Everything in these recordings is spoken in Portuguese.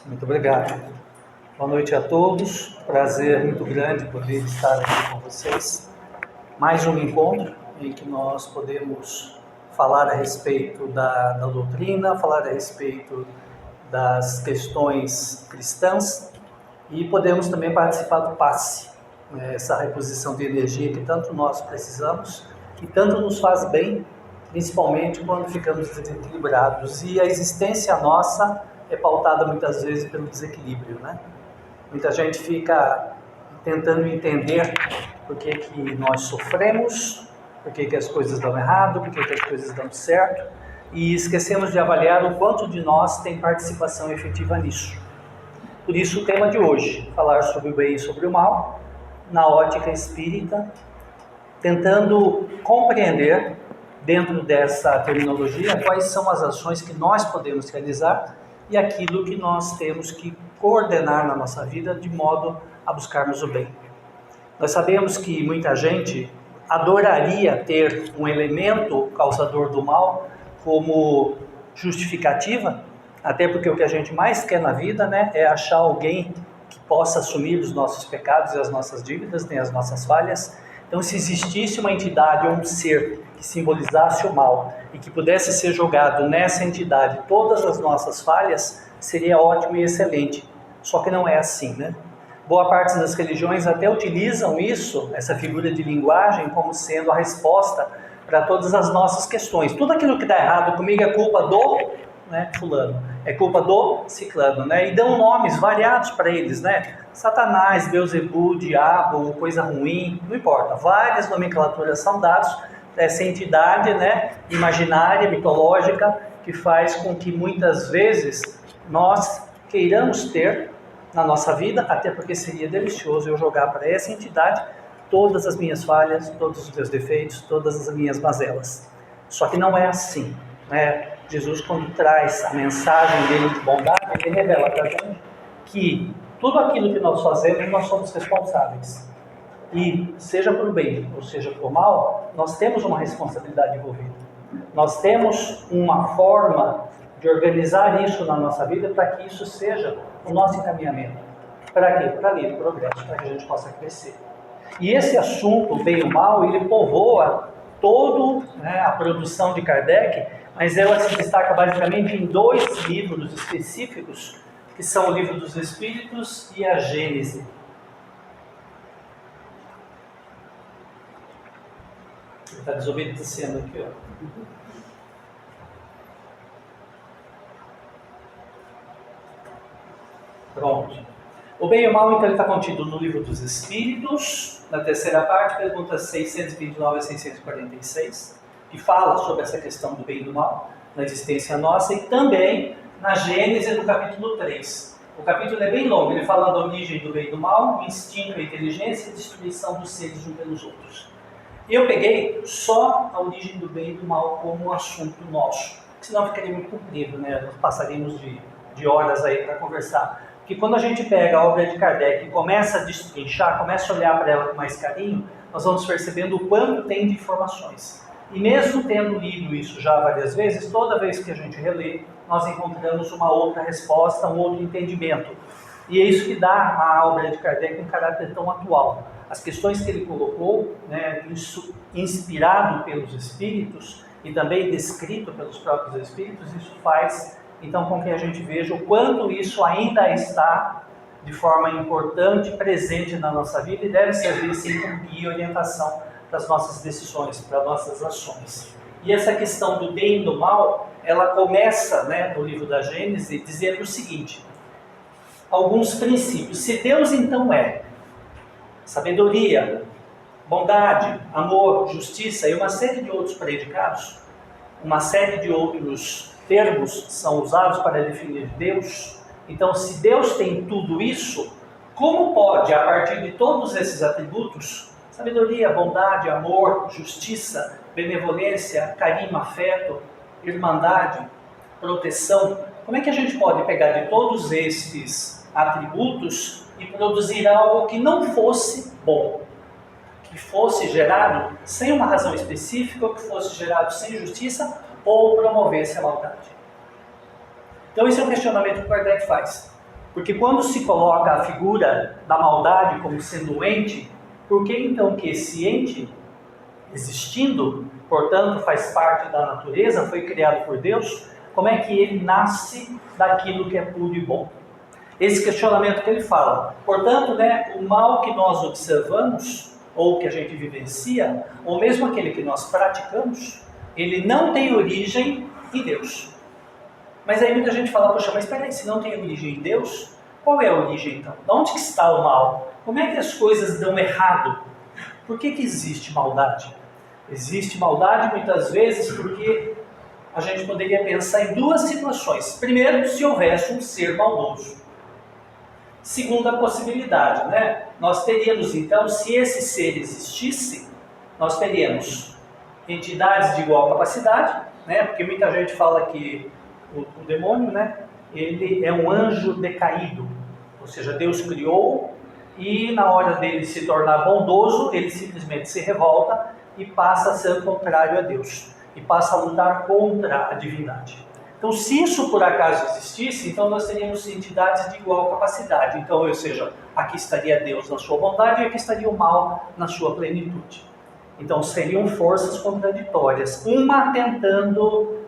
Muito obrigado. Boa noite a todos. Prazer muito grande poder estar aqui com vocês. Mais um encontro em que nós podemos falar a respeito da doutrina, falar a respeito das questões cristãs e podemos também participar do passe, essa reposição de energia que tanto nós precisamos e tanto nos faz bem, principalmente quando ficamos desequilibrados. E a existência nossa é pautada muitas vezes pelo desequilíbrio, né? Muita gente fica tentando entender por que nós sofremos, por que as coisas dão errado, por que as coisas dão certo, e esquecemos de avaliar o quanto de nós tem participação efetiva nisso. Por isso o tema de hoje, falar sobre o bem e sobre o mal, na ótica espírita, tentando compreender, dentro dessa terminologia, quais são as ações que nós podemos realizar e aquilo que nós temos que coordenar na nossa vida de modo a buscarmos o bem. Nós sabemos que muita gente adoraria ter um elemento causador do mal como justificativa, até porque o que a gente mais quer na vida, né, é achar alguém que possa assumir os nossos pecados e as nossas dívidas, né, as nossas falhas. Então, se existisse uma entidade ou um ser que simbolizasse o mal e que pudesse ser jogado nessa entidade todas as nossas falhas, seria ótimo e excelente. Só que não é assim, né? Boa parte das religiões até utilizam isso, essa figura de linguagem, como sendo a resposta para todas as nossas questões. Tudo aquilo que dá errado comigo é culpa do, né, fulano, é culpa do ciclano, né? E dão nomes variados para eles, né? Satanás, Beelzebub, diabo, coisa ruim, não importa. Várias nomenclaturas são dadas essa entidade, né, imaginária, mitológica, que faz com que muitas vezes nós queiramos ter na nossa vida, até porque seria delicioso eu jogar para essa entidade todas as minhas falhas, todos os meus defeitos, todas as minhas mazelas. Só que não é assim, né? Jesus, quando traz a mensagem dele de bondade, ele revela para a gente que tudo aquilo que nós fazemos, nós somos responsáveis. E seja por bem ou seja por mal, nós temos uma responsabilidade envolvida. Nós temos uma forma de organizar isso na nossa vida para que isso seja o nosso encaminhamento. Para quê? Para livre progresso, para que a gente possa crescer. E esse assunto, o bem e o mal, ele povoa toda, né, a produção de Kardec, mas ela se destaca basicamente em dois livros específicos, que são o Livro dos Espíritos e a Gênese. Ele está desobedecendo aqui, ó. Pronto. O bem e o mal, então, ele está contido no Livro dos Espíritos, na terceira parte, perguntas 629 a 646, que fala sobre essa questão do bem e do mal na existência nossa, e também na Gênese, no capítulo 3. O capítulo é bem longo, ele fala da origem do bem e do mal, o instinto, a inteligência e a destruição dos seres uns pelos outros. Eu peguei só a origem do bem e do mal como assunto nosso, senão ficaria muito comprido, né? Nós passaríamos de horas aí para conversar. Porque quando a gente pega a obra de Kardec e começa a destrinchar, começa a olhar para ela com mais carinho, nós vamos percebendo o quanto tem de informações. E mesmo tendo lido isso já várias vezes, toda vez que a gente relê, nós encontramos uma outra resposta, um outro entendimento. E é isso que dá à obra de Kardec um caráter tão atual. As questões que ele colocou, né, isso inspirado pelos espíritos e também descrito pelos próprios espíritos, isso faz então com que a gente veja o quanto isso ainda está de forma importante, presente na nossa vida e deve servir sim como guia e orientação para as nossas decisões, para as nossas ações. E essa questão do bem e do mal, ela começa, né, no livro da Gênese dizendo o seguinte: alguns princípios. Se Deus então é sabedoria, bondade, amor, justiça e uma série de outros predicados, uma série de outros termos são usados para definir Deus. Então, se Deus tem tudo isso, como pode, a partir de todos esses atributos, sabedoria, bondade, amor, justiça, benevolência, carinho, afeto, irmandade, proteção, como é que a gente pode pegar de todos esses atributos e produzir algo que não fosse bom, que fosse gerado sem uma razão específica, ou que fosse gerado sem justiça, ou promovesse a maldade? Então esse é um questionamento que o Kardec faz. Porque quando se coloca a figura da maldade como sendo um ente, por que então que esse ente, existindo, portanto faz parte da natureza, foi criado por Deus, como é que ele nasce daquilo que é puro e bom? Esse questionamento que ele fala. Portanto, o mal que nós observamos, ou que a gente vivencia, ou mesmo aquele que nós praticamos, ele não tem origem em Deus. Mas aí muita gente fala, poxa, mas espera aí, se não tem origem em Deus, qual é a origem então? De onde que está o mal? Como é que as coisas dão errado? Por que que existe maldade? Existe maldade muitas vezes porque a gente poderia pensar em duas situações. Primeiro, se houvesse um ser maldoso. Segunda possibilidade, nós teríamos então, se esse ser existisse, nós teríamos entidades de igual capacidade, porque muita gente fala que o demônio, ele é um anjo decaído, ou seja, Deus criou e na hora dele se tornar bondoso, ele simplesmente se revolta e passa a ser contrário a Deus, e passa a lutar contra a divindade. Então, se isso por acaso existisse, então nós teríamos entidades de igual capacidade. Então, ou seja, aqui estaria Deus na sua bondade e aqui estaria o mal na sua plenitude. Então, seriam forças contraditórias, uma tentando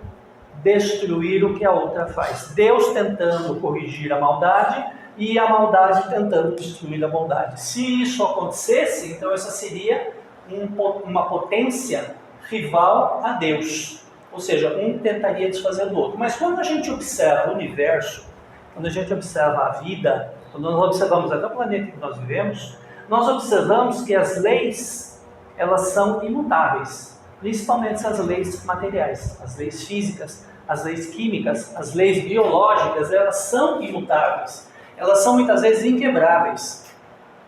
destruir o que a outra faz. Deus tentando corrigir a maldade e a maldade tentando destruir a bondade. Se isso acontecesse, então essa seria uma potência rival a Deus. Ou seja, um tentaria desfazer do outro. Mas quando a gente observa o universo, quando a gente observa a vida, quando nós observamos até o planeta que nós vivemos, nós observamos que as leis, elas são imutáveis. Principalmente as leis materiais, as leis físicas, as leis químicas, as leis biológicas, elas são imutáveis. Elas são muitas vezes inquebráveis.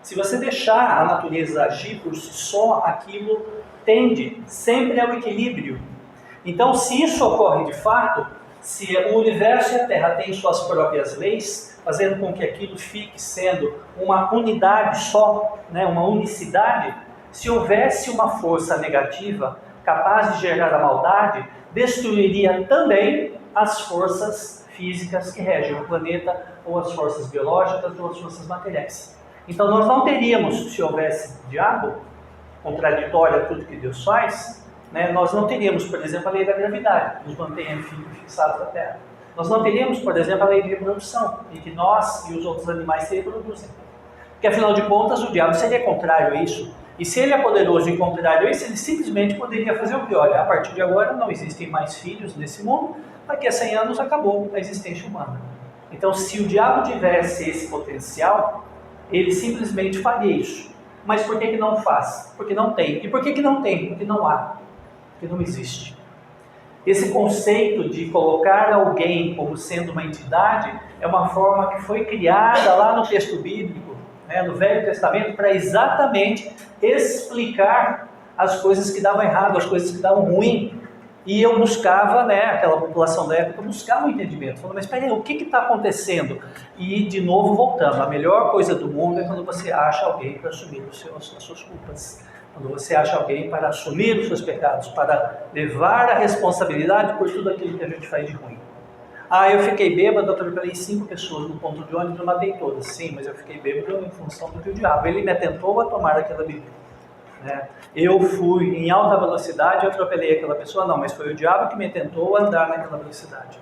Se você deixar a natureza agir por si só, aquilo tende sempre ao equilíbrio. Então, se isso ocorre de fato, se o universo e a Terra têm suas próprias leis, fazendo com que aquilo fique sendo uma unidade só, uma unicidade, se houvesse uma força negativa capaz de gerar a maldade, destruiria também as forças físicas que regem o planeta, ou as forças biológicas, ou as forças materiais. Então nós não teríamos, se houvesse diabo, contraditório a tudo que Deus faz, nós não teríamos, por exemplo, a lei da gravidade, que nos mantém fixados na Terra. Nós não teríamos, por exemplo, a lei de reprodução, em que nós e os outros animais se reproduzem. Porque, afinal de contas, o diabo seria contrário a isso. E se ele é poderoso e contrário a isso, ele simplesmente poderia fazer o que? Olha, a partir de agora não existem mais filhos nesse mundo, daqui a 100 anos acabou a existência humana. Então, se o diabo tivesse esse potencial, ele simplesmente faria isso. Mas por que não faz? Porque não tem. E por que não tem? Porque não há. Porque não existe. Esse conceito de colocar alguém como sendo uma entidade é uma forma que foi criada lá no texto bíblico, no Velho Testamento, para exatamente explicar as coisas que davam errado, as coisas que davam ruim. E eu buscava, aquela população da época buscava um entendimento. Falando, mas espera aí, o que está acontecendo? E de novo voltamos, a melhor coisa do mundo é quando você acha alguém para assumir as suas culpas. Quando você acha alguém para assumir os seus pecados, para levar a responsabilidade por tudo aquilo que a gente faz de ruim. Eu fiquei bêbado, eu atropelei 5 pessoas no ponto de ônibus, eu matei todas. Sim, mas eu fiquei bêbado em função do que o diabo. Ele me atentou a tomar aquela bebida. Eu fui em alta velocidade, eu atropelei aquela pessoa, não, mas foi o diabo que me tentou a andar naquela velocidade.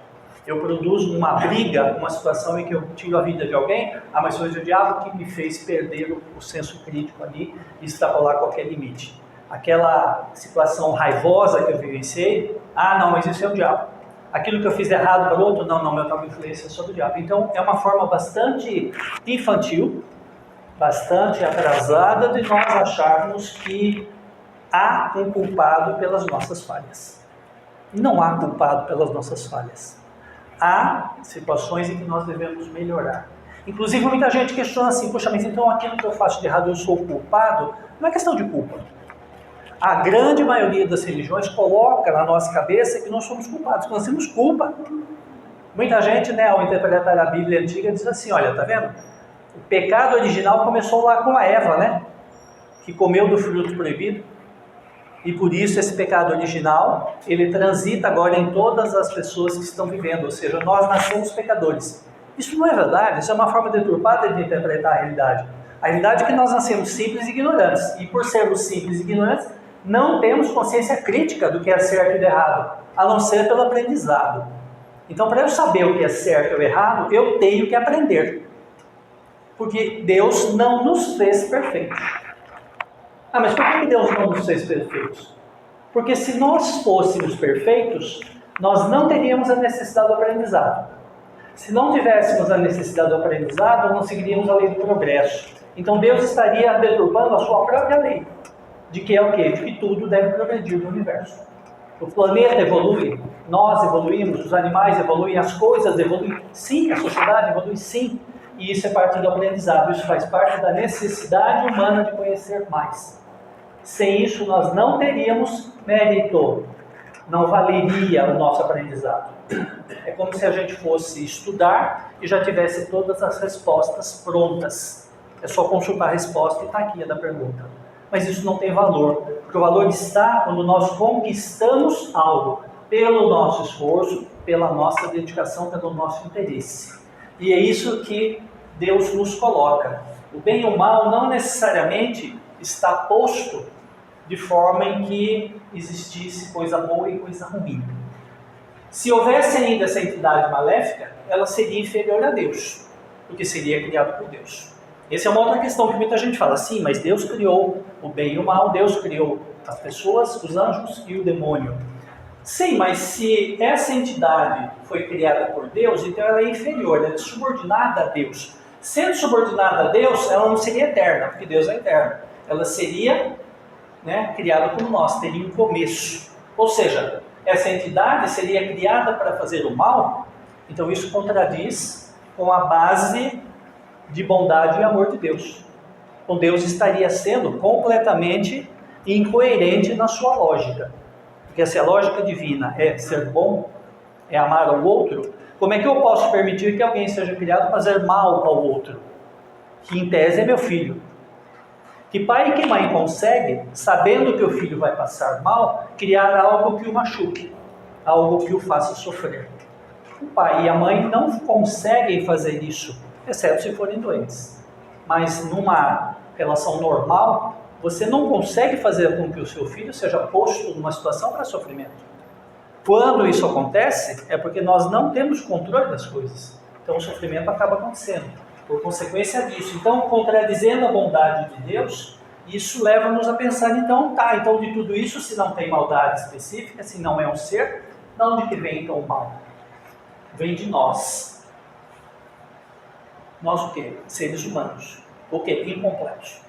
Eu produzo uma briga, uma situação em que eu tiro a vida de alguém, mas foi o diabo que me fez perder o senso crítico ali e extrapolar qualquer limite. Aquela situação raivosa que eu vivenciei, não, mas isso é o diabo. Aquilo que eu fiz errado para o outro, não, eu estava influência sobre o diabo. Então é uma forma bastante infantil, bastante atrasada de nós acharmos que há um culpado pelas nossas falhas. Não há culpado pelas nossas falhas. Há situações em que nós devemos melhorar. Inclusive, muita gente questiona assim, poxa, mas então aquilo que eu faço de errado eu sou culpado? Não é questão de culpa. A grande maioria das religiões coloca na nossa cabeça que nós somos culpados, que nós temos culpa. Muita gente, ao interpretar a Bíblia antiga, diz assim, olha, tá vendo? O pecado original começou lá com a Eva, que comeu do fruto proibido. E por isso esse pecado original, ele transita agora em todas as pessoas que estão vivendo. Ou seja, nós nascemos pecadores. Isso não é verdade, isso é uma forma deturpada de interpretar a realidade. A realidade é que nós nascemos simples e ignorantes, e por sermos simples e ignorantes, não temos consciência crítica do que é certo e do errado, a não ser pelo aprendizado. Então, para eu saber o que é certo ou errado, eu tenho que aprender. Porque Deus não nos fez perfeitos. Ah, mas por que Deus não nos fez perfeitos? Porque se nós fôssemos perfeitos, nós não teríamos a necessidade do aprendizado. Se não tivéssemos a necessidade do aprendizado, não seguiríamos a lei do progresso. Então Deus estaria deturpando a sua própria lei. De que é o quê? De que tudo deve progredir no universo. O planeta evolui, nós evoluímos, os animais evoluem, as coisas evoluem. Sim, a sociedade evolui, sim. E isso é parte do aprendizado, isso faz parte da necessidade humana de conhecer mais. Sem isso, nós não teríamos mérito, não valeria o nosso aprendizado. É como se a gente fosse estudar e já tivesse todas as respostas prontas. É só consultar a resposta e está aqui a da pergunta. Mas isso não tem valor, porque o valor está quando nós conquistamos algo pelo nosso esforço, pela nossa dedicação, pelo nosso interesse. E é isso que Deus nos coloca. O bem e o mal não necessariamente está posto de forma em que existisse coisa boa e coisa ruim. Se houvesse ainda essa entidade maléfica, ela seria inferior a Deus, porque seria criado por Deus. Essa é uma outra questão que muita gente fala, sim, mas Deus criou o bem e o mal, Deus criou as pessoas, os anjos e o demônio. Sim, mas se essa entidade foi criada por Deus, então ela é inferior, ela é subordinada a Deus. Sendo subordinada a Deus, ela não seria eterna, porque Deus é eterno. Ela seria, criada como nós, teria um começo. Ou seja, essa entidade seria criada para fazer o mal, então isso contradiz com a base de bondade e amor de Deus. Então Deus estaria sendo completamente incoerente na sua lógica. Porque se a lógica divina é ser bom, é amar ao outro, como é que eu posso permitir que alguém seja criado para fazer mal ao outro? Que em tese é meu filho. Que pai e que mãe consegue, sabendo que o filho vai passar mal, criar algo que o machuque, algo que o faça sofrer? O pai e a mãe não conseguem fazer isso, exceto se forem doentes. Mas numa relação normal, você não consegue fazer com que o seu filho seja posto numa situação para sofrimento. Quando isso acontece, é porque nós não temos controle das coisas. Então o sofrimento acaba acontecendo, por consequência disso. Então, contradizendo a bondade de Deus, isso leva-nos a pensar, então de tudo isso, se não tem maldade específica, se não é um ser, de onde que vem então o mal? Vem de nós. Nós o quê? Seres humanos. O quê? Incompletos.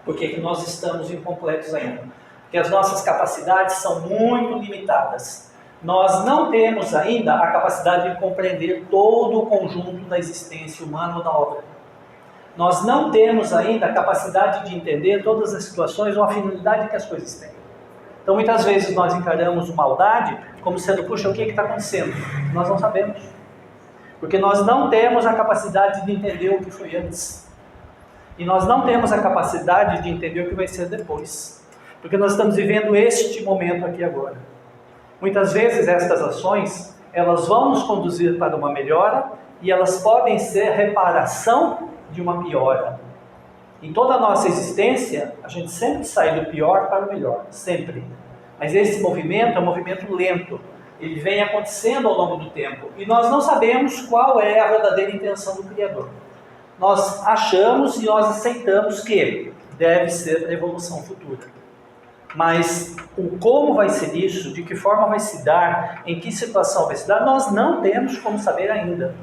Por que nós estamos incompletos ainda? Porque as nossas capacidades são muito limitadas. Nós não temos ainda a capacidade de compreender todo o conjunto da existência humana ou da obra. Nós não temos ainda a capacidade de entender todas as situações ou a finalidade que as coisas têm. Então muitas vezes nós encaramos maldade como sendo, puxa, o que está acontecendo? Nós não sabemos. Porque nós não temos a capacidade de entender o que foi antes. E nós não temos a capacidade de entender o que vai ser depois. Porque nós estamos vivendo este momento aqui agora. Muitas vezes estas ações, elas vão nos conduzir para uma melhora e elas podem ser reparação de uma piora. Em toda a nossa existência, a gente sempre sai do pior para o melhor, sempre. Mas esse movimento é um movimento lento. Ele vem acontecendo ao longo do tempo. E nós não sabemos qual é a verdadeira intenção do Criador. Nós achamos e nós aceitamos que deve ser a evolução futura. Mas o como vai ser isso, de que forma vai se dar, em que situação vai se dar, nós não temos como saber ainda.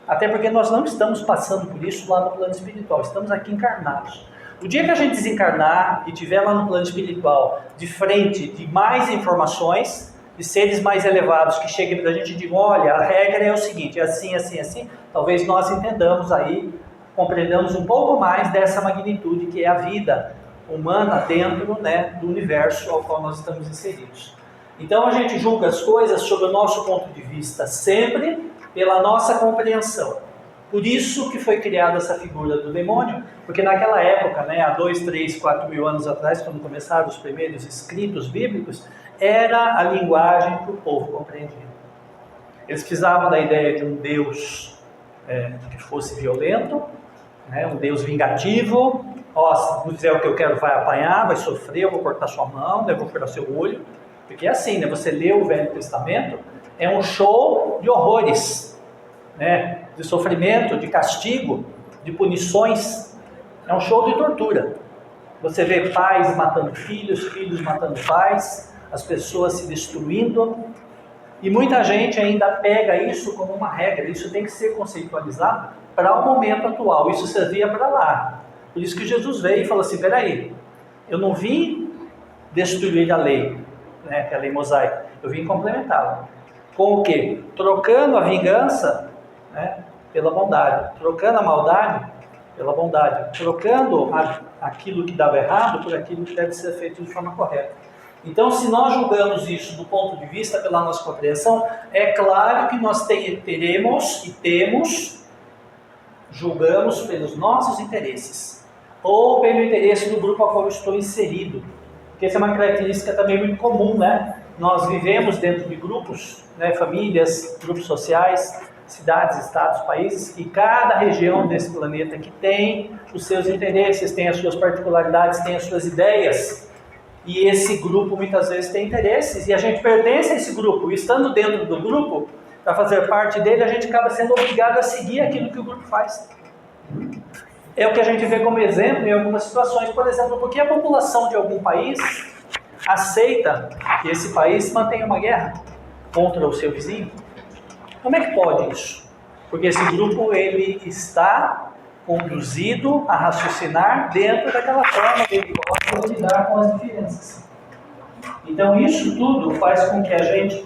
Até porque nós não estamos passando por isso lá no plano espiritual, estamos aqui encarnados. O dia que a gente desencarnar e estiver lá no plano espiritual, de frente de mais informações, de seres mais elevados que cheguem para a gente e digam, olha, a regra é o seguinte, é assim, assim, assim, talvez nós entendamos aí, compreendamos um pouco mais dessa magnitude que é a vida humana dentro do universo ao qual nós estamos inseridos. Então a gente julga as coisas sob o nosso ponto de vista, sempre pela nossa compreensão. Por isso que foi criada essa figura do demônio, porque naquela época, há 2, 3, 4 mil anos atrás, quando começaram os primeiros escritos bíblicos, era a linguagem que o povo compreendia. Eles precisavam da ideia de um Deus que fosse violento, né? Um Deus vingativo. Ó, se não fizer o que eu quero, vai apanhar, vai sofrer, eu vou cortar sua mão, eu vou furar seu olho. Porque é assim, né? Você lê o Velho Testamento, é um show de horrores, né? De sofrimento, de castigo, de punições. É um show de tortura. Você vê pais matando filhos, filhos matando pais, as pessoas se destruindo. E muita gente ainda pega isso como uma regra. Isso tem que ser conceitualizado para o momento atual. Isso servia para lá. Por isso que Jesus veio e falou assim, peraí, eu não vim destruir a lei, né, que é a lei mosaica, eu vim complementá-la. Com o quê? Trocando a vingança, né, pela bondade, trocando a maldade pela bondade, trocando aquilo que dava errado por aquilo que deve ser feito de forma correta. Então, se nós julgamos isso do ponto de vista pela nossa compreensão, é claro que nós teremos e temos, julgamos pelos nossos interesses, ou pelo interesse do grupo ao qual eu estou inserido. Porque essa é uma característica também muito comum, né? Nós vivemos dentro de grupos, né? Famílias, grupos sociais, cidades, estados, países, e cada região desse planeta que tem os seus interesses, tem as suas particularidades, tem as suas ideias. E esse grupo muitas vezes tem interesses, e a gente pertence a esse grupo, e estando dentro do grupo, para fazer parte dele, a gente acaba sendo obrigado a seguir aquilo que o grupo faz. É o que a gente vê como exemplo em algumas situações, por exemplo, porque a população de algum país aceita que esse país mantenha uma guerra contra o seu vizinho. Como é que pode isso? Porque esse grupo ele está conduzido a raciocinar dentro daquela forma que ele gosta de lidar com as diferenças. Então isso tudo faz com que a gente...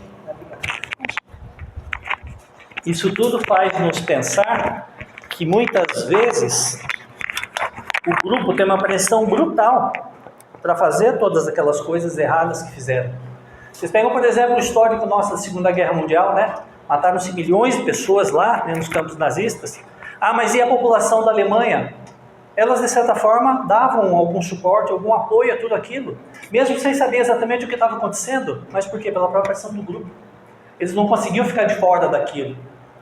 Isso tudo faz nos pensar que muitas vezes o grupo tem uma pressão brutal para fazer todas aquelas coisas erradas que fizeram. Vocês pegam, por exemplo, o histórico nosso da Segunda Guerra Mundial, né? Mataram-se milhões de pessoas lá, né, nos campos nazistas. Ah, mas e a população da Alemanha? Elas, de certa forma, davam algum suporte, algum apoio a tudo aquilo, mesmo sem saber exatamente o que estava acontecendo. Mas por quê? Pela própria pressão do grupo. Eles não conseguiam ficar de fora daquilo,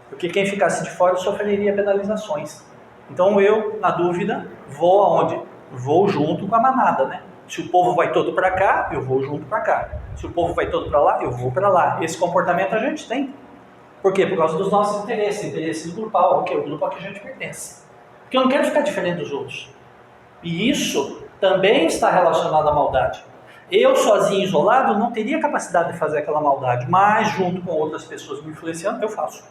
porque quem ficasse de fora sofreria penalizações. Então eu, na dúvida, vou aonde? Vou junto com a manada, né? Se o povo vai todo para cá, eu vou junto para cá. Se o povo vai todo para lá, eu vou para lá. Esse comportamento a gente tem. Por quê? Por causa dos nossos interesses grupal, que é o grupo a que a gente pertence. Porque eu não quero ficar diferente dos outros. E isso também está relacionado à maldade. Eu sozinho, isolado, não teria capacidade de fazer aquela maldade, mas junto com outras pessoas me influenciando, eu faço.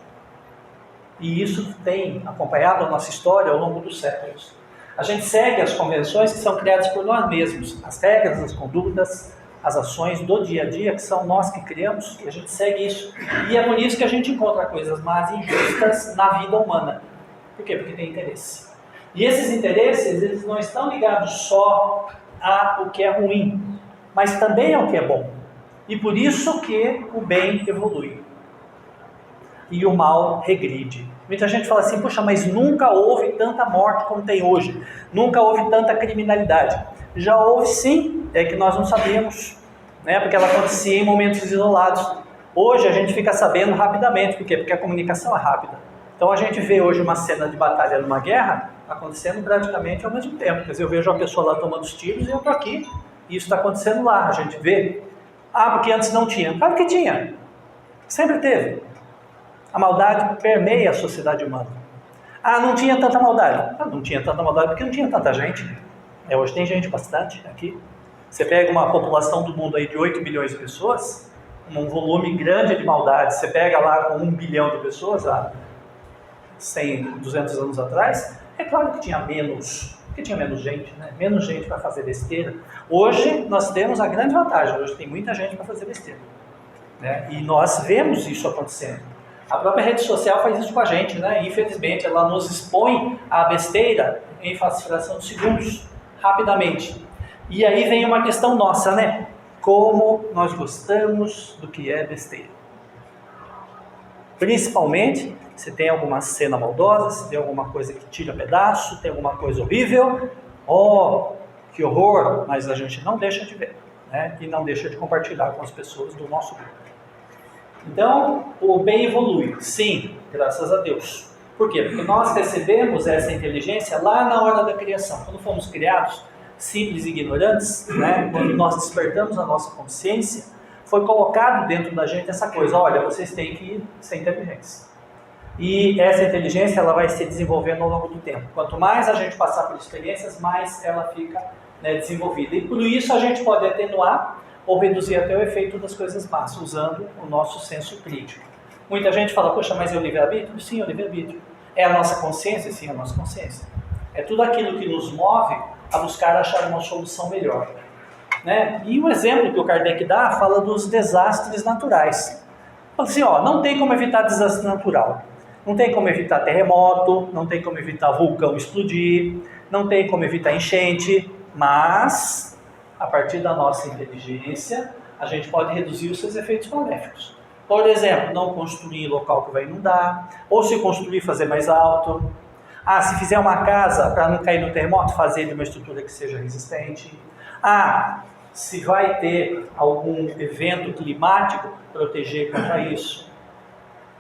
E isso tem acompanhado a nossa história ao longo dos séculos. A gente segue as convenções que são criadas por nós mesmos, as regras, as condutas, as ações do dia a dia, que são nós que criamos, e a gente segue isso. E é por isso que a gente encontra coisas más e injustas na vida humana. Por quê? Porque tem interesse. E esses interesses, eles não estão ligados só ao que é ruim, mas também ao que é bom. E por isso que o bem evolui e o mal regride. Muita gente fala assim, puxa, mas nunca houve tanta morte como tem hoje, nunca houve tanta criminalidade. Já houve sim, é que nós não sabemos, né? Porque ela acontecia em momentos isolados. Hoje a gente fica sabendo rapidamente, por quê? Porque a comunicação é rápida. Então a gente vê hoje uma cena de batalha numa guerra acontecendo praticamente ao mesmo tempo. Quer dizer, eu vejo uma pessoa lá tomando os tiros e eu estou aqui, e isso está acontecendo lá, a gente vê. Ah, porque antes não tinha. Claro que tinha, sempre teve. A maldade permeia a sociedade humana. Ah, não tinha tanta maldade. Ah, não tinha tanta maldade porque não tinha tanta gente. Hoje tem gente bastante aqui. Você pega uma população do mundo aí de 8 bilhões de pessoas, um volume grande de maldade, você pega lá com 1 bilhão de pessoas há 100, 200 anos atrás, é claro que tinha menos, porque tinha menos gente, né? Menos gente para fazer besteira. Hoje nós temos a grande vantagem, hoje tem muita gente para fazer besteira, né? E nós vemos isso acontecendo. A própria rede social faz isso com a gente, né? Infelizmente ela nos expõe à besteira em fração de segundos, rapidamente. E aí vem uma questão nossa, né? Como nós gostamos do que é besteira. Principalmente se tem alguma cena maldosa, se tem alguma coisa que tira pedaço, tem alguma coisa horrível. Oh, que horror! Mas a gente não deixa de ver, né? E não deixa de compartilhar com as pessoas do nosso grupo. Então, o bem evolui, sim, graças a Deus. Por quê? Porque nós recebemos essa inteligência lá na hora da criação. Quando fomos criados, simples e ignorantes, né? Quando nós despertamos a nossa consciência, foi colocado dentro da gente essa coisa: olha, vocês têm que ser inteligentes. E essa inteligência ela vai se desenvolvendo ao longo do tempo. Quanto mais a gente passar por experiências, mais ela fica, né, desenvolvida. E por isso a gente pode atenuar ou reduzir até o efeito das coisas más, usando o nosso senso crítico. Muita gente fala: poxa, mas é o livre-arbítrio? Sim, é o livre-arbítrio. É a nossa consciência? Sim, é a nossa consciência. É tudo aquilo que nos move a buscar achar uma solução melhor, né? E o exemplo que o Kardec dá fala dos desastres naturais. Fala assim, ó, não tem como evitar desastre natural. Não tem como evitar terremoto, não tem como evitar vulcão explodir, não tem como evitar enchente, mas a partir da nossa inteligência, a gente pode reduzir os seus efeitos maléficos. Por exemplo, não construir em local que vai inundar, ou se construir, fazer mais alto. Ah, se fizer uma casa para não cair no terremoto, fazer de uma estrutura que seja resistente. Ah, se vai ter algum evento climático, proteger contra isso.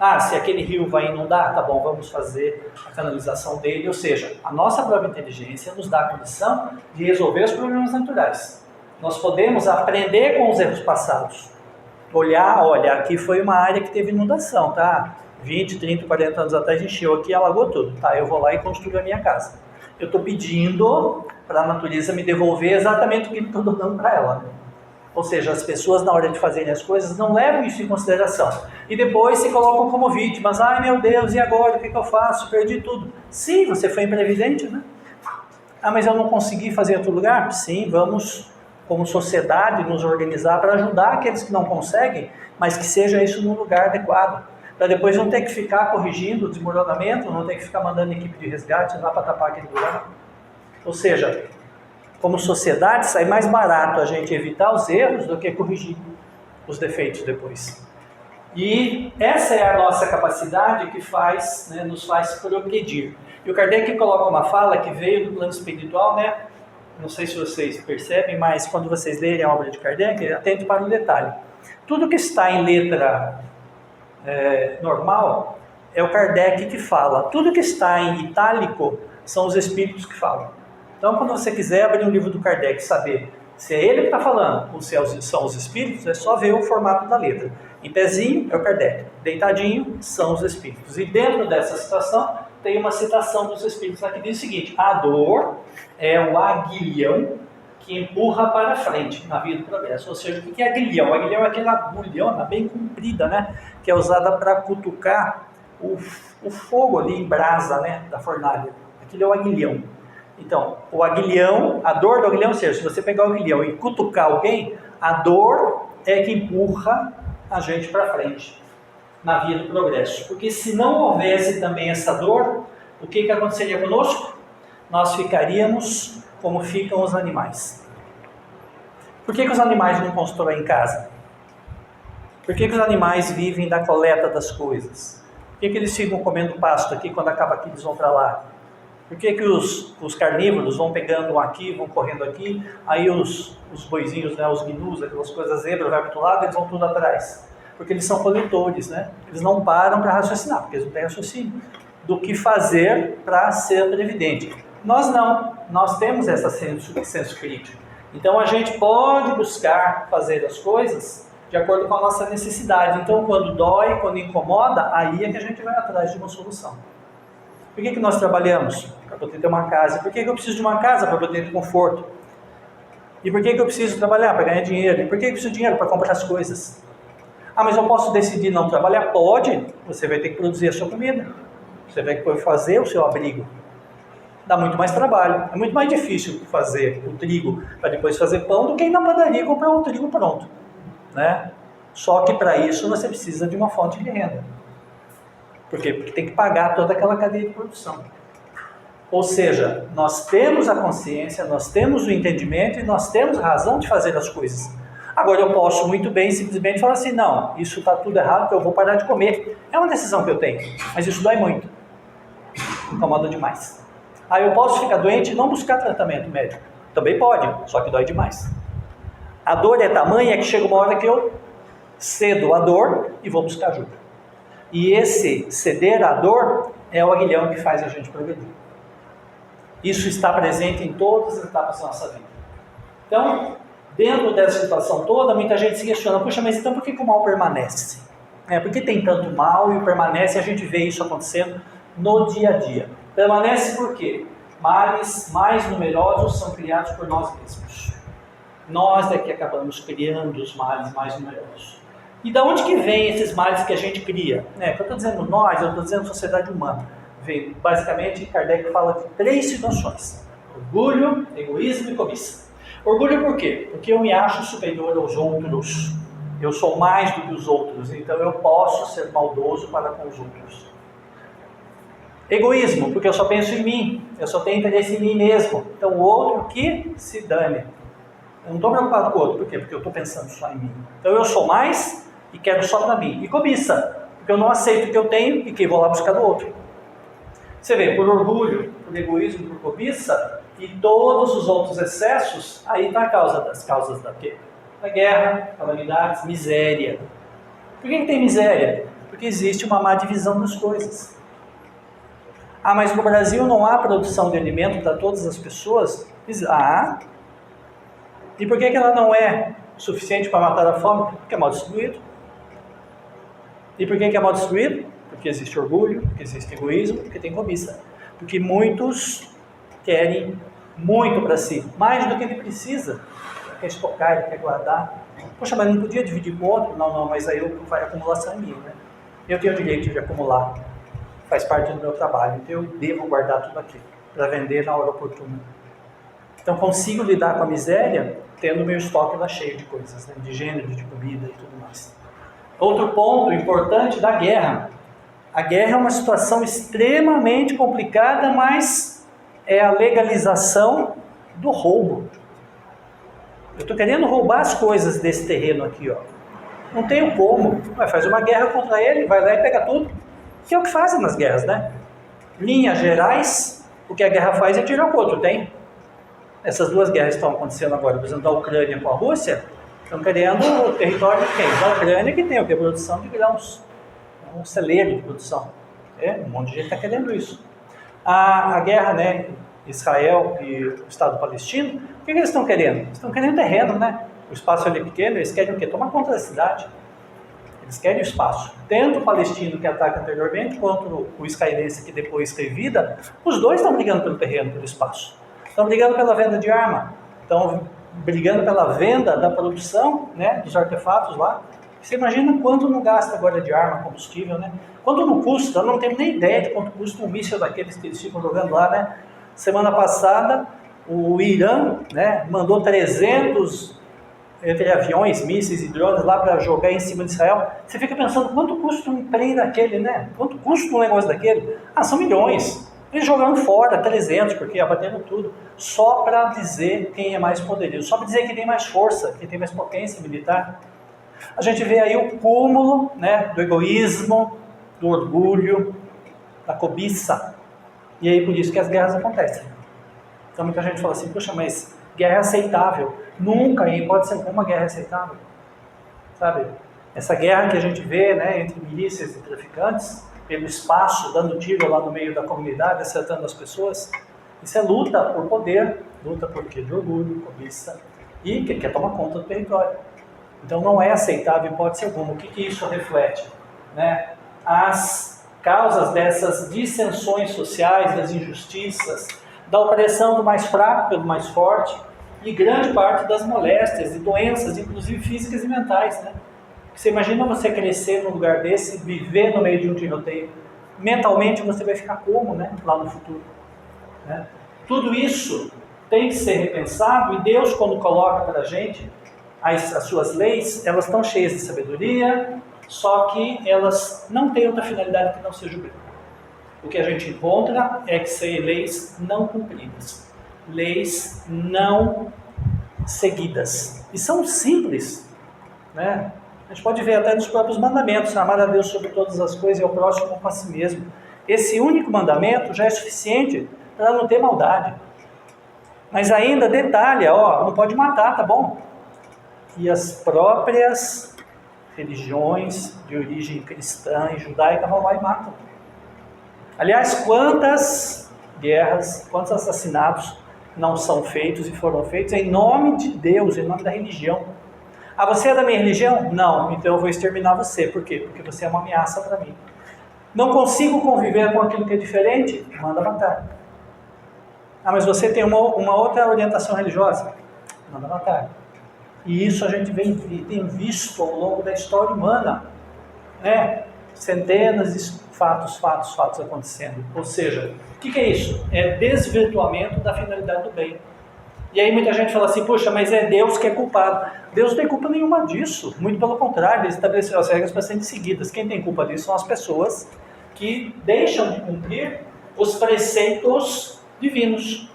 Ah, se aquele rio vai inundar, tá bom, vamos fazer a canalização dele. Ou seja, a nossa própria inteligência nos dá a condição de resolver os problemas naturais. Nós podemos aprender com os erros passados. Olhar, olha, aqui foi uma área que teve inundação, tá? 20, 30, 40 anos atrás encheu aqui e alagou tudo. Tá, eu vou lá e construo a minha casa. Eu estou pedindo para a natureza me devolver exatamente o que estou dando para ela. Né? Ou seja, as pessoas na hora de fazerem as coisas não levam isso em consideração. E depois se colocam como vítimas. Ai meu Deus, e agora? O que eu faço? Perdi tudo. Sim, você foi imprevidente, né? Ah, mas eu não consegui fazer em outro lugar? Sim, vamos, como sociedade, nos organizar para ajudar aqueles que não conseguem, mas que seja isso num lugar adequado. Para depois não ter que ficar corrigindo o desmoronamento, não ter que ficar mandando equipe de resgate lá para tapar aquele buraco. Ou seja, como sociedade, sai mais barato a gente evitar os erros do que corrigir os defeitos depois. E essa é a nossa capacidade que faz, né, nos faz progredir. E o Kardec coloca uma fala que veio do plano espiritual, né? Não sei se vocês percebem, mas quando vocês lerem a obra de Kardec, atente para o detalhe. Tudo que está em letra normal é o Kardec que fala. Tudo que está em itálico são os espíritos que falam. Então, quando você quiser abrir um livro do Kardec e saber se é ele que está falando ou se são os espíritos, é só ver o formato da letra. Em pezinho é o Kardec, deitadinho são os espíritos. E dentro dessa citação tem uma citação dos espíritos aqui que diz o seguinte: a dor é o aguilhão que empurra para frente na vida do progresso. Ou seja, o que é aguilhão? O aguilhão é aquela agulhona bem comprida, né? Que é usada para cutucar o fogo ali em brasa, né? Da fornalha. Aquilo é o aguilhão. Então, o aguilhão, a dor do aguilhão, ou seja, se você pegar o aguilhão e cutucar alguém, a dor é que empurra a gente para frente na via do progresso. Porque se não houvesse também essa dor, o que aconteceria conosco? Nós ficaríamos como ficam os animais. Por que os animais não constroem casa? Por que os animais vivem da coleta das coisas? Por que eles ficam comendo pasto aqui, quando acaba aqui eles vão para lá? Por que os carnívoros vão pegando aqui, vão correndo aqui, aí os boizinhos, né, os gnus, aquelas coisas, zebra, vai para o outro lado, eles vão tudo atrás? Porque eles são coletores, né? Eles não param para raciocinar, porque eles não têm raciocínio do que fazer para ser previdente. Nós não, nós temos esse senso crítico. Então a gente pode buscar fazer as coisas de acordo com a nossa necessidade. Então quando dói, quando incomoda, aí é que a gente vai atrás de uma solução. Por que nós trabalhamos? Para poder ter uma casa. Por que eu preciso de uma casa? Para poder ter conforto. E por que eu preciso trabalhar? Para ganhar dinheiro. E por que eu preciso de dinheiro? Para comprar as coisas. Ah, mas eu posso decidir não trabalhar? Pode. Você vai ter que produzir a sua comida. Você vai fazer o seu abrigo. Dá muito mais trabalho. É muito mais difícil fazer o trigo para depois fazer pão do que ir na padaria e comprar um trigo pronto, né? Só que para isso você precisa de uma fonte de renda. Por quê? Porque tem que pagar toda aquela cadeia de produção. Ou seja, nós temos a consciência, nós temos o entendimento e nós temos a razão de fazer as coisas. Agora eu posso muito bem simplesmente falar assim: não, isso está tudo errado, eu vou parar de comer. É uma decisão que eu tenho, mas isso dói muito. Incomoda demais. Aí eu posso ficar doente e não buscar tratamento médico. Também pode, só que dói demais. A dor é tamanha que chega uma hora que eu cedo a dor e vou buscar ajuda. E esse ceder à dor é o aguilhão que faz a gente progredir. Isso está presente em todas as etapas da nossa vida. Então, dentro dessa situação toda, muita gente se questiona, puxa, mas então por que o mal permanece? Por que tem tanto mal e permanece? A gente vê isso acontecendo no dia a dia. Permanece por quê? Males mais numerosos são criados por nós mesmos. Nós é que acabamos criando os males mais numerosos. E da onde que vem esses males que a gente cria? Que eu estou dizendo nós, eu estou dizendo sociedade humana. Vem, basicamente, Kardec fala de 3 situações: orgulho, egoísmo e cobiça. Orgulho por quê? Porque eu me acho superior aos outros. Eu sou mais do que os outros, então eu posso ser maldoso para com os outros. Egoísmo, porque eu só penso em mim, eu só tenho interesse em mim mesmo. Então o outro que se dane. Eu não estou preocupado com o outro, por quê? Porque eu estou pensando só em mim. Então eu sou mais e quero só para mim. E cobiça, porque eu não aceito o que eu tenho e que vou lá buscar do outro. Você vê, por orgulho, por egoísmo, por cobiça e todos os outros excessos, aí está a causa das causas da quê? Da guerra, calamidades, miséria. Por que tem miséria? Porque existe uma má divisão das coisas. Ah, mas no Brasil não há produção de alimento para todas as pessoas? E por que ela não é suficiente para matar a fome? Porque é mal distribuído. E por que é mal distribuído? Porque existe orgulho, porque existe egoísmo, porque tem cobiça. Porque muitos querem muito para si, mais do que ele precisa. Ele quer estocar, ele quer guardar. Poxa, mas não podia dividir com o outro? Não, mas aí vai acumulação em mim, né? Eu tenho o direito de acumular. Faz parte do meu trabalho, então eu devo guardar tudo aquilo para vender na hora oportuna. Então consigo lidar com a miséria tendo meu estoque lá cheio de coisas, né? De gênero, de comida e tudo mais. Outro ponto importante da guerra. A guerra é uma situação extremamente complicada, mas é a legalização do roubo. Eu estou querendo roubar as coisas desse terreno aqui, ó. Não tenho como. Faz uma guerra contra ele, vai lá e pega tudo. Que é o que fazem nas guerras, né? Linhas gerais, o que a guerra faz é tirar o outro, tem? Essas 2 guerras que estão acontecendo agora, por exemplo, da Ucrânia com a Rússia, estão querendo o território de quem? Da Ucrânia, que tem o que? A produção de grãos. Um celeiro de produção. Um monte de gente está querendo isso. A guerra, né? Israel e o Estado palestino, o que eles estão querendo? Eles estão querendo terreno, né? O espaço ali é pequeno, eles querem o quê? Tomar conta da cidade. Eles querem o espaço. Tanto o palestino que ataca anteriormente, quanto o israelense que depois revida, os dois estão brigando pelo terreno, pelo espaço. Estão brigando pela venda de arma. Estão brigando pela venda da produção, né, dos artefatos lá. Você imagina quanto não gasta agora de arma, combustível, né? Quanto não custa? Eu não tenho nem ideia de quanto custa um míssil daqueles que eles ficam jogando lá, né? Semana passada, o Irã, né, mandou 300 entre aviões, mísseis e drones lá para jogar em cima de Israel. Você fica pensando, quanto custa um trem daquele, né? Quanto custa um negócio daquele? São milhões. Eles jogando fora 300, porque abatendo tudo, só para dizer quem é mais poderoso, só para dizer que tem mais força, que tem mais potência militar. A gente vê aí o cúmulo, né, do egoísmo, do orgulho, da cobiça. E aí por isso que as guerras acontecem. Então muita gente fala assim, puxa, mas guerra é aceitável. Nunca, em hipótese alguma, guerra é aceitável. Sabe? Essa guerra que a gente vê, né, entre milícias e traficantes, pelo espaço, dando tiro lá no meio da comunidade, acertando as pessoas, isso é luta por poder, luta por quê? De orgulho, cobiça, e que quer tomar conta do território. Então não é aceitável em hipótese alguma. O que isso reflete? Né? As causas dessas dissensões sociais, das injustiças, da opressão do mais fraco pelo mais forte, e grande parte das moléstias e doenças, inclusive físicas e mentais, né? Você imagina você crescer num lugar desse, viver no meio de um tiroteio. Mentalmente você vai ficar como, né? Lá no futuro. Né? Tudo isso tem que ser repensado, e Deus, quando coloca para a gente as suas leis, elas estão cheias de sabedoria, só que elas não têm outra finalidade que não seja o bem. O que a gente encontra é que são leis não cumpridas, leis não seguidas. E são simples, né? A gente pode ver até nos próprios mandamentos, amar a Deus sobre todas as coisas e ao próximo como a si mesmo. Esse único mandamento já é suficiente para não ter maldade. Mas ainda detalha, não pode matar, tá bom? E as próprias religiões de origem cristã e judaica vão lá e matam. Aliás, quantas guerras, quantos assassinatos não são feitos e foram feitos em nome de Deus, em nome da religião. Ah, você é da minha religião? Não, então eu vou exterminar você. Por quê? Porque você é uma ameaça para mim. Não consigo conviver com aquilo que é diferente? Manda matar. Ah, mas você tem uma outra orientação religiosa? Manda matar. E isso a gente tem visto ao longo da história humana, né? Centenas de fatos acontecendo. Ou seja, o que é isso? É desvirtuamento da finalidade do bem. E aí muita gente fala assim, poxa, mas é Deus que é culpado. Deus não tem culpa nenhuma disso, muito pelo contrário, ele estabeleceu as regras para serem seguidas. Quem tem culpa disso são as pessoas que deixam de cumprir os preceitos divinos.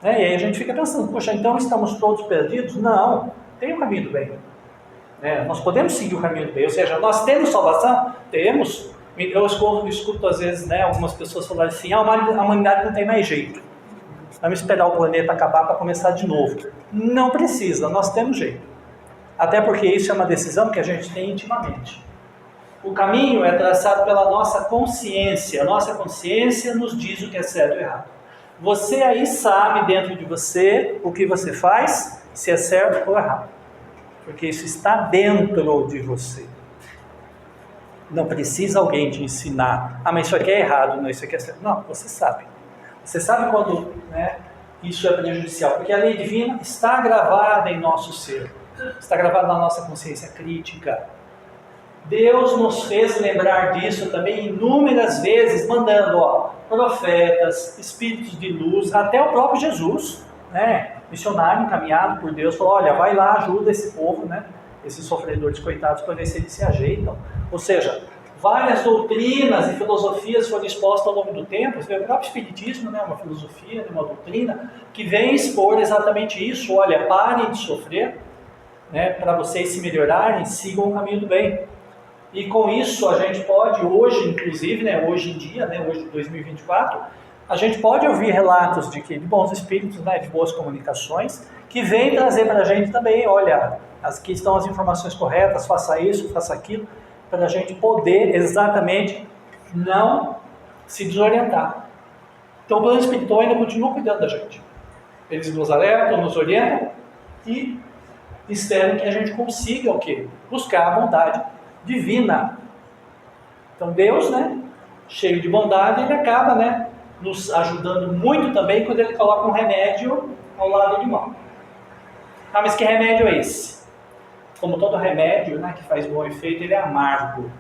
E aí a gente fica pensando, poxa, então estamos todos perdidos? Não, tem o caminho do bem. Nós podemos seguir o caminho do bem, ou seja, nós temos salvação? Temos. Eu escuto às vezes, algumas pessoas falarem assim, a humanidade não tem mais jeito. Vamos esperar o planeta acabar para começar de novo. Não precisa, nós temos jeito. Até porque isso é uma decisão que a gente tem intimamente. O caminho é traçado pela nossa consciência. A nossa consciência nos diz o que é certo ou errado. Você aí sabe dentro de você o que você faz, se é certo ou errado. Porque isso está dentro de você. Não precisa alguém te ensinar. Ah, mas isso aqui é errado, não, isso aqui é certo. Não, você sabe. Você sabe quando isso é prejudicial, porque a lei divina está gravada em nosso ser, está gravada na nossa consciência crítica. Deus nos fez lembrar disso também inúmeras vezes, mandando profetas, espíritos de luz, até o próprio Jesus, missionário encaminhado por Deus, falou, olha, vai lá, ajuda esse povo, esses sofredores coitados, para ver se eles se ajeitam. Ou seja, várias doutrinas e filosofias foram expostas ao longo do tempo. O próprio Espiritismo, uma filosofia, uma doutrina, que vem expor exatamente isso. Olha, parem de sofrer, para vocês se melhorarem, sigam o caminho do bem. E com isso a gente pode, hoje inclusive, hoje em dia, hoje em 2024, a gente pode ouvir relatos de bons espíritos, de boas comunicações, que vêm trazer para a gente também, olha, aqui estão as informações corretas, faça isso, faça aquilo, para a gente poder exatamente não se desorientar. Então o plano espiritual ainda continua cuidando da gente. Eles nos alertam, nos orientam e esperam que a gente consiga o quê? Buscar a bondade divina. Então Deus, cheio de bondade, ele acaba nos ajudando muito também quando ele coloca um remédio ao lado de mal. Ah, mas que remédio é esse? Como todo remédio que faz bom efeito, ele é amargo.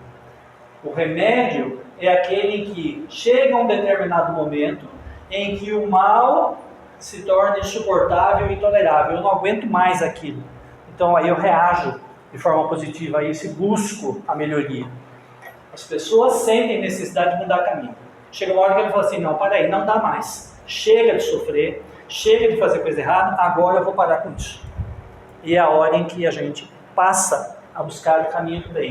O remédio é aquele que chega a um determinado momento em que o mal se torna insuportável e intolerável. Eu não aguento mais aquilo. Então aí eu reajo de forma positiva a isso e busco a melhoria. As pessoas sentem necessidade de mudar caminho. Chega uma hora que ele fala assim, não, para aí, não dá mais. Chega de sofrer, chega de fazer coisa errada, agora eu vou parar com isso. E é a hora em que a gente passa a buscar o caminho do bem.